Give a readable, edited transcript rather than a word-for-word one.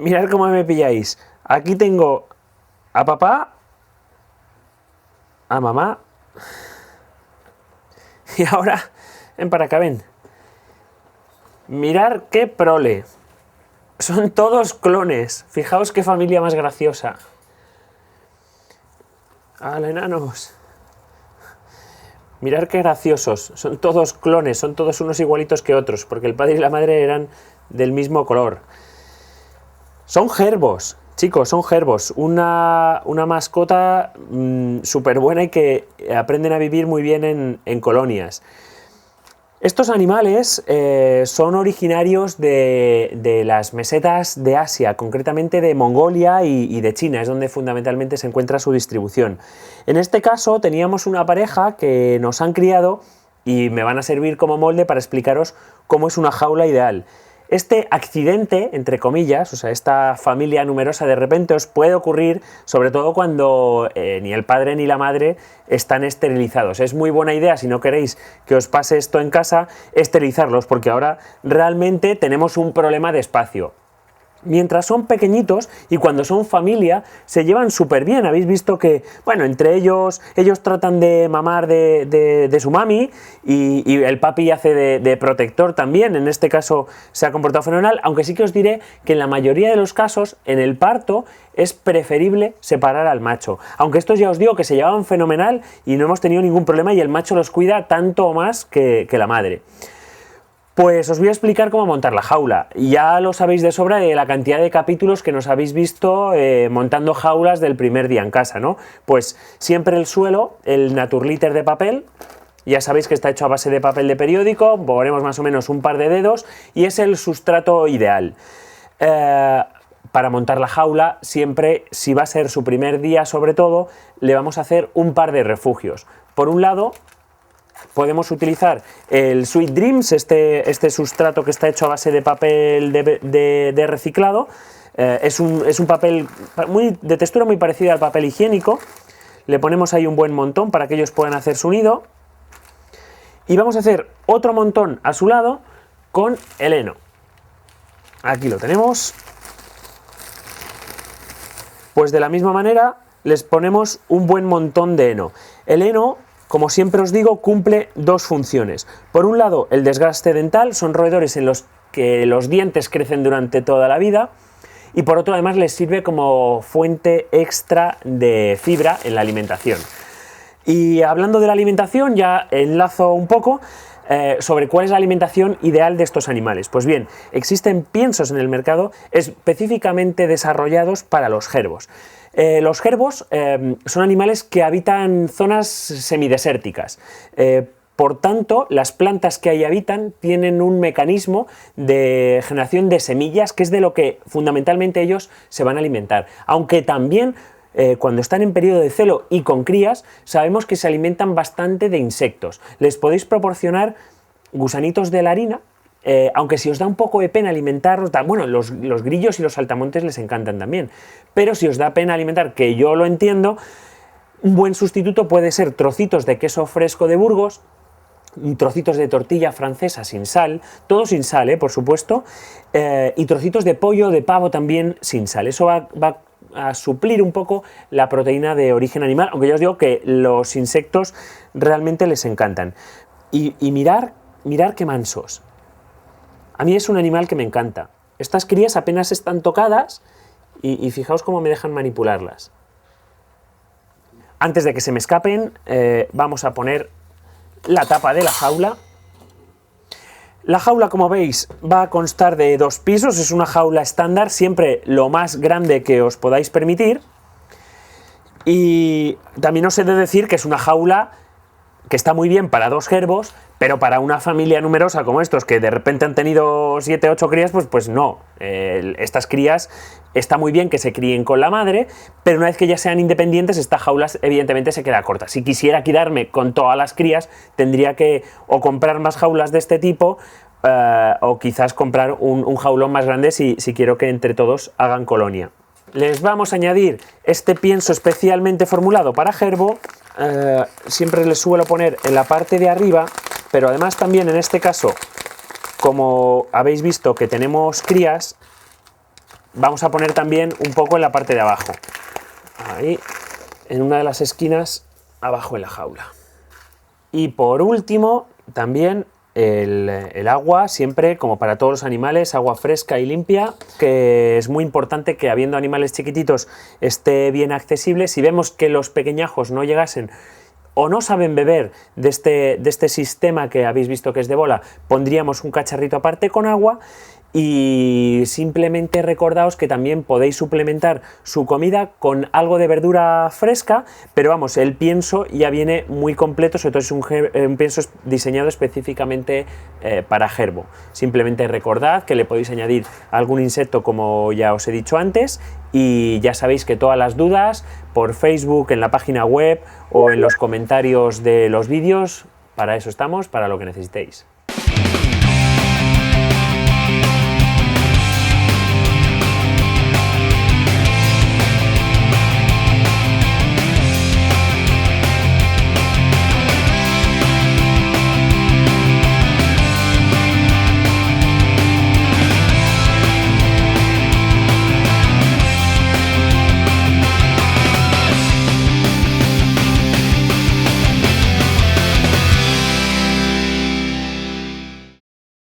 Mirad cómo me pilláis. Aquí tengo a papá, a mamá y ahora, ven para acá, ven. Mirad qué prole. Son todos clones. Fijaos qué familia más graciosa. ¡Hala, enanos! Mirad qué graciosos. Son todos clones, son todos unos igualitos que otros, porque el padre y la madre eran del mismo color. Son gerbos, chicos, son gerbos. Una mascota súper buena y que aprenden a vivir muy bien en colonias. Estos animales son originarios de las mesetas de Asia, concretamente de Mongolia y de China, es donde fundamentalmente se encuentra su distribución. En este caso teníamos una pareja que nos han criado y me van a servir como molde para explicaros cómo es una jaula ideal. Este accidente, entre comillas, o sea, esta familia numerosa de repente os puede ocurrir, sobre todo cuando ni el padre ni la madre están esterilizados. Es muy buena idea, si no queréis que os pase esto en casa, esterilizarlos, porque ahora realmente tenemos un problema de espacio. Mientras son pequeñitos y cuando son familia se llevan súper bien. Habéis visto que, bueno, entre ellos tratan de mamar de su mami y el papi hace de protector también. En este caso se ha comportado fenomenal, aunque sí que os diré que en la mayoría de los casos en el parto es preferible separar al macho. Aunque estos ya os digo que se llevaban fenomenal y no hemos tenido ningún problema y el macho los cuida tanto o más que la madre. Pues os voy a explicar cómo montar la jaula. Ya lo sabéis de sobra de la cantidad de capítulos que nos habéis visto montando jaulas del primer día en casa, ¿no? Pues siempre el suelo, el Naturliter de papel, ya sabéis que está hecho a base de papel de periódico, ponemos más o menos un par de dedos y es el sustrato ideal. Para montar la jaula, siempre, si va a ser su primer día sobre todo, le vamos a hacer un par de refugios. Por un lado, podemos utilizar el Sweet Dreams, este sustrato que está hecho a base de papel de reciclado. Es un papel de textura muy parecida al papel higiénico. Le ponemos ahí un buen montón para que ellos puedan hacer su nido. Y vamos a hacer otro montón a su lado con el heno. Aquí lo tenemos. Pues de la misma manera les ponemos un buen montón de heno. El heno, como siempre os digo, cumple dos funciones. Por un lado, el desgaste dental, son roedores en los que los dientes crecen durante toda la vida, y por otro, además, les sirve como fuente extra de fibra en la alimentación. Y hablando de la alimentación, ya enlazo un poco sobre cuál es la alimentación ideal de estos animales. Pues bien, existen piensos en el mercado específicamente desarrollados para los gerbos. Los gerbos son animales que habitan zonas semidesérticas. Por tanto, las plantas que ahí habitan tienen un mecanismo de generación de semillas, que es de lo que fundamentalmente ellos se van a alimentar. Aunque también, cuando están en periodo de celo y con crías, sabemos que se alimentan bastante de insectos. Les podéis proporcionar gusanitos de la harina, aunque si os da un poco de pena alimentarlos, bueno, los grillos y los saltamontes les encantan también, pero si os da pena alimentar, que yo lo entiendo, un buen sustituto puede ser trocitos de queso fresco de Burgos, trocitos de tortilla francesa sin sal, todo sin sal, por supuesto, y trocitos de pollo, de pavo también sin sal. Eso va a suplir un poco la proteína de origen animal, aunque ya os digo que los insectos realmente les encantan. Y mirar qué mansos. A mí es un animal que me encanta. Estas crías apenas están tocadas y fijaos cómo me dejan manipularlas. Antes de que se me escapen, vamos a poner la tapa de la jaula. La jaula, como veis, va a constar de 2 pisos, es una jaula estándar, siempre lo más grande que os podáis permitir. Y también os he de decir que es una jaula que está muy bien para 2 gerbos, pero para una familia numerosa como estos, que de repente han tenido 7 o 8 crías, pues no. Estas crías está muy bien que se críen con la madre, pero una vez que ya sean independientes, esta jaula evidentemente se queda corta. Si quisiera quedarme con todas las crías, tendría que o comprar más jaulas de este tipo, o quizás comprar un jaulón más grande si quiero que entre todos hagan colonia. Les vamos a añadir este pienso especialmente formulado para gerbo. Siempre les suelo poner en la parte de arriba, pero además también en este caso, como habéis visto que tenemos crías, vamos a poner también un poco en la parte de abajo. Ahí, en una de las esquinas, abajo en la jaula. Y por último, también el agua, siempre, como para todos los animales, agua fresca y limpia, que es muy importante que, habiendo animales chiquititos, esté bien accesible. Si vemos que los pequeñajos no llegasen o no saben beber de este sistema que habéis visto que es de bola, pondríamos un cacharrito aparte con agua. Y simplemente recordaos que también podéis suplementar su comida con algo de verdura fresca, pero vamos, el pienso ya viene muy completo, sobre todo es un pienso diseñado específicamente para gerbo. Simplemente recordad que le podéis añadir algún insecto, como ya os he dicho antes, y ya sabéis que todas las dudas por Facebook, en la página web o en los comentarios de los vídeos, para eso estamos, para lo que necesitéis.